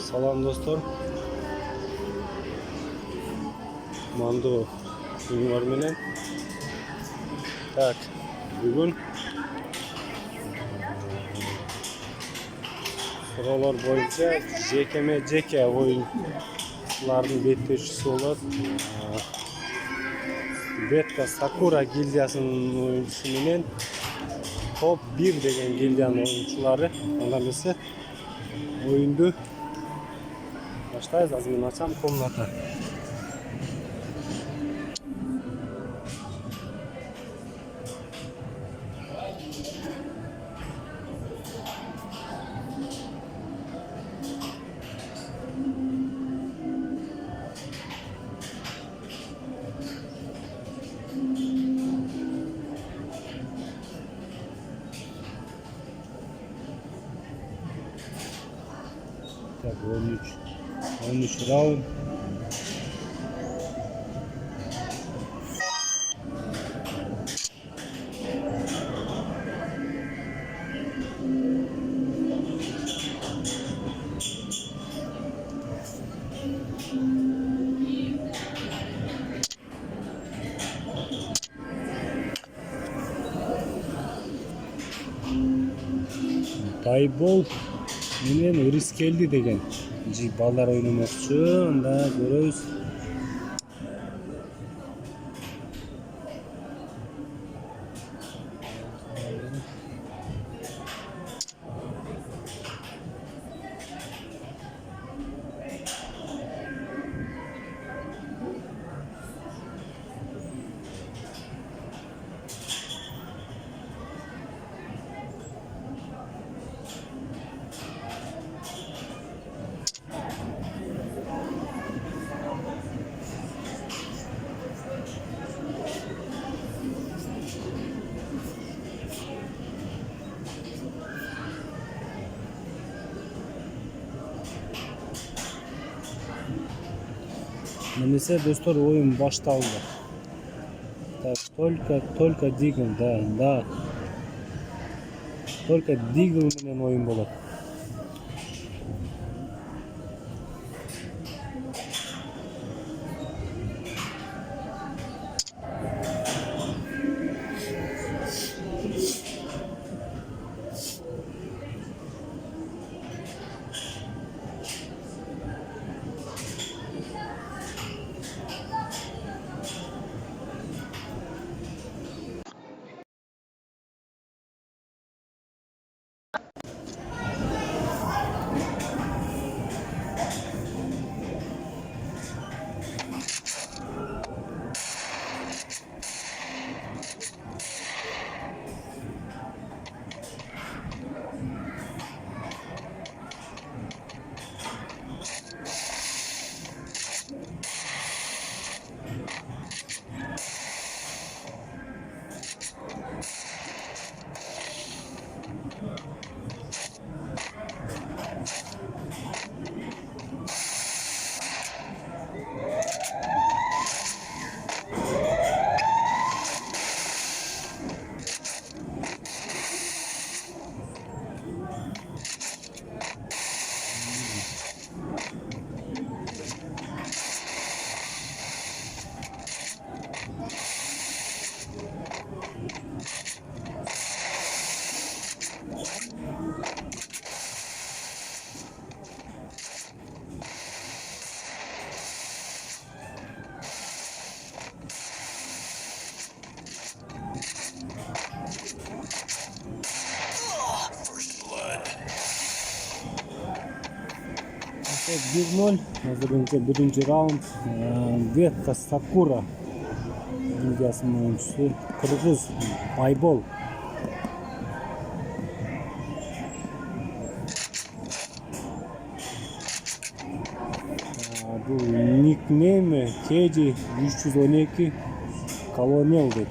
Салам достор. Мандуу күнүңөр менен. Так, бүгүн суроолор боюнча жеке оюнчулардын беттешүүсү болот. Бетта САКУРА гильдиясынын оюнчусу менен топ 1 деген гильдиянын оюнчулары. Анда эмесе оюнду баштайбыз. Азыр мен ачам комната. Так, 13 раунд. БАЙБОЛ менен Ырыскелди деген балдар ойномокчу. Анда көрөбүз. Немесе достор, оюн башталды. Так, только дигл, да. Только дигл менен оюн болот. Так, 1-0. Азырынча биринчи раунд. Бетта САКУРА гильдиясынын оюнчусу кыргыз БАЙБОЛ. Бул никнейми Кеди 312 колонел дейт.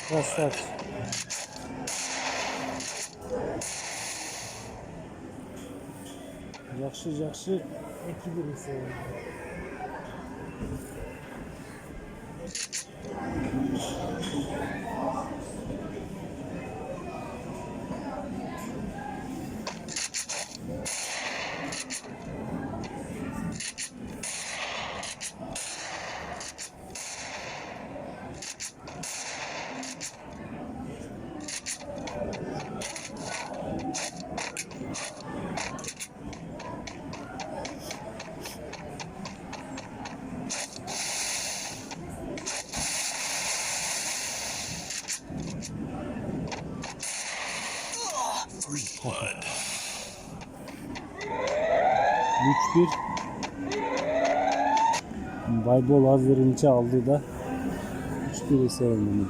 Krasavчик. Жақсы 2-1 есебі. First blood. 3-1. Baybol hazırınca aldı da 3-1 eserim.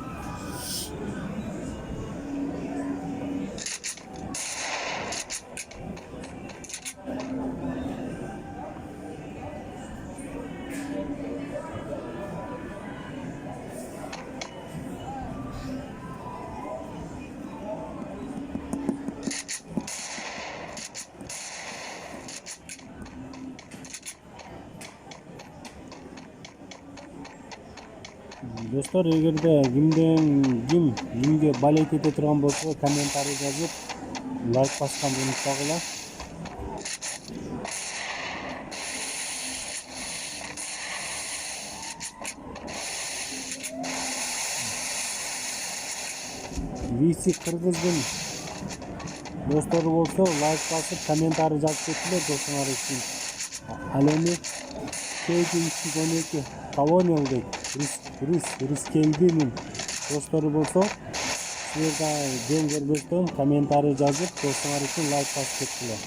Dostlar, эгерде кимге балет ете турган болсо комментарий жазып лайк басканды унутпагыла. Виси кыргыздын достору болсо лайк басып комментарий жазып кеткиле досуңар үчүн. Ал эми K212 колониал дейт. Ырыскелдинин достору болсо, силер да жөн көрбөстөн комментарий жазып, достуңар үчүн лайк басып кеткиле.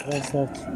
Красавчик.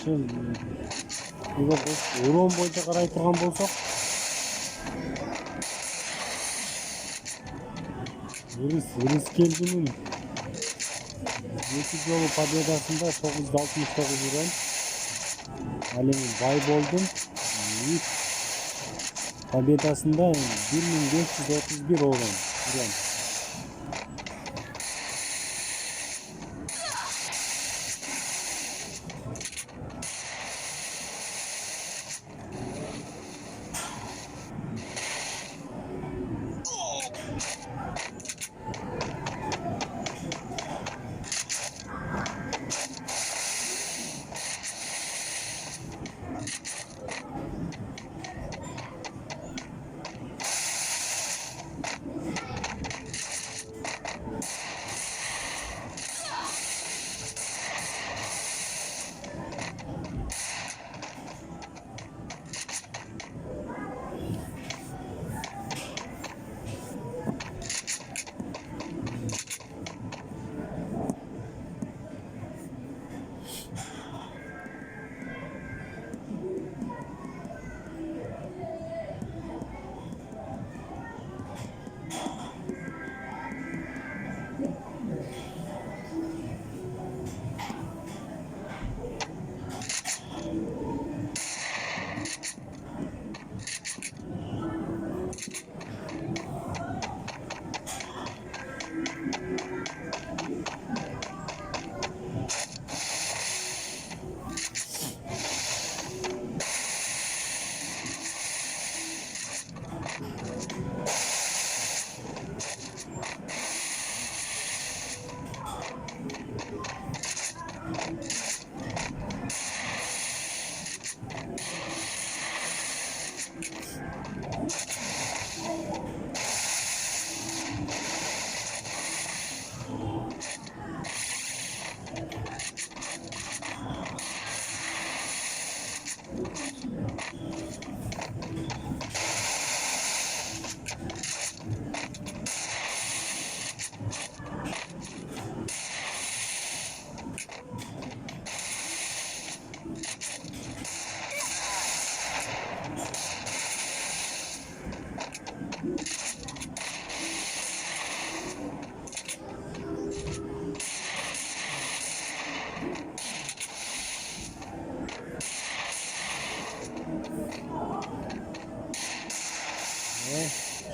эгер уран боюнча карай турган болсок, Ырыскелдинин 2 жолу победасында 969 уран. Ал эми Байболдун ilk победасында 1531 уран.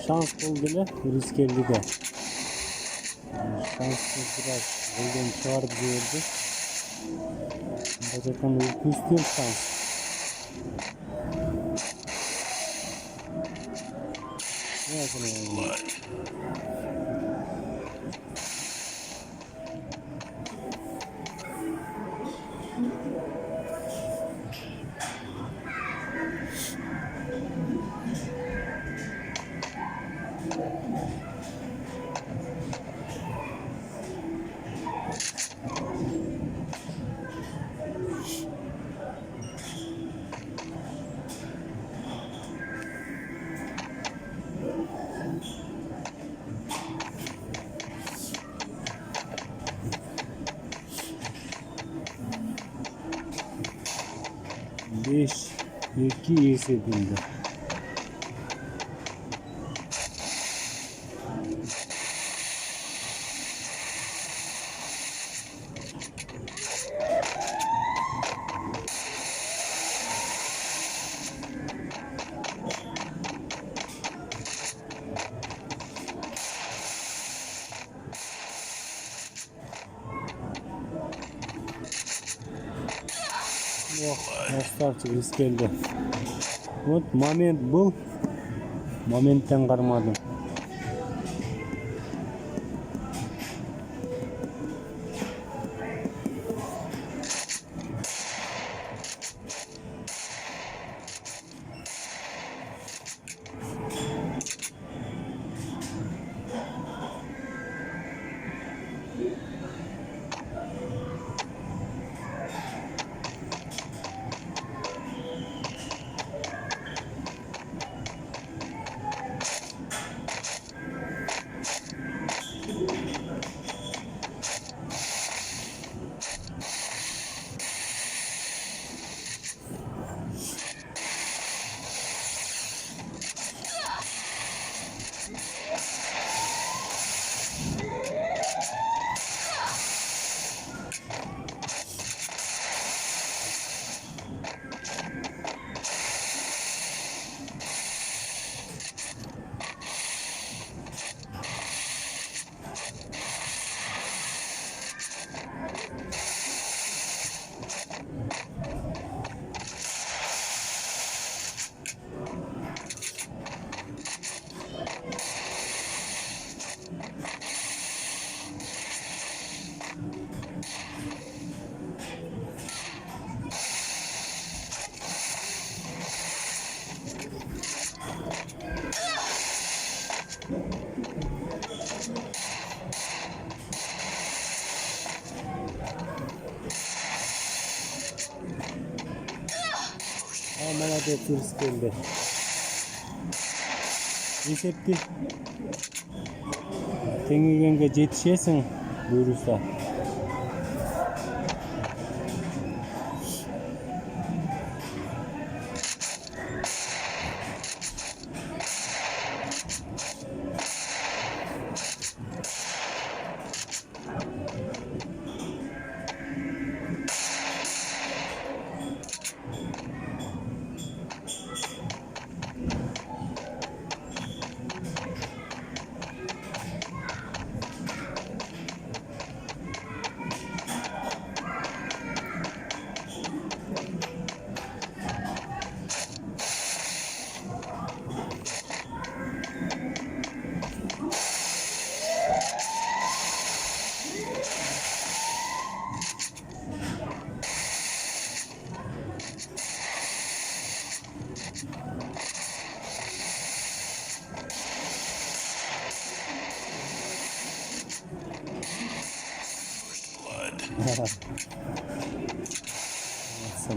Şans buldu ele Ырыскелдиде. Şanssız biraz golden çıkarıp gördü. Zaten üstün şans. Ne yapalım? Beş, 2 esebinde. Красавчик Ырыскелди. Вот момент был. Моменттен кармадым. молодец Ырыскелди. Есепти теңегенге жетишесиң буюрса.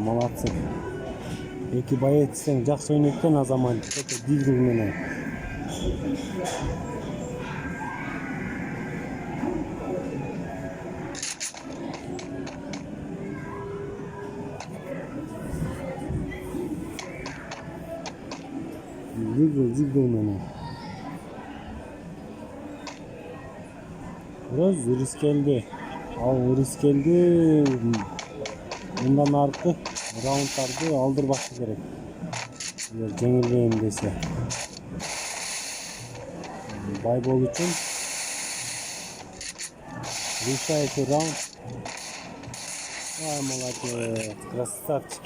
Молодцы. Эки боец сен жакшы ойнойт экен Азамат. Дигл менен. Дигл менен. Biraz Ырыскелди. Ал Ырыскелди мындан аркы раундтарды алдырбашы керек. Жеңилбейм десе. Байбол үчүн решающий раунд. Ай, молодец, красавчик.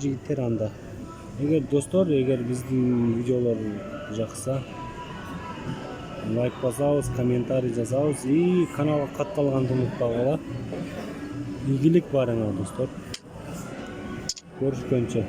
Жигиттер анда. Эгер достор, эгер биздин видеолор жакса, лайк басабыз, комментарий жазабыз и каналга катталганды унутпагыла. Ийгилик барыңар достор. Көрүшкөнчө.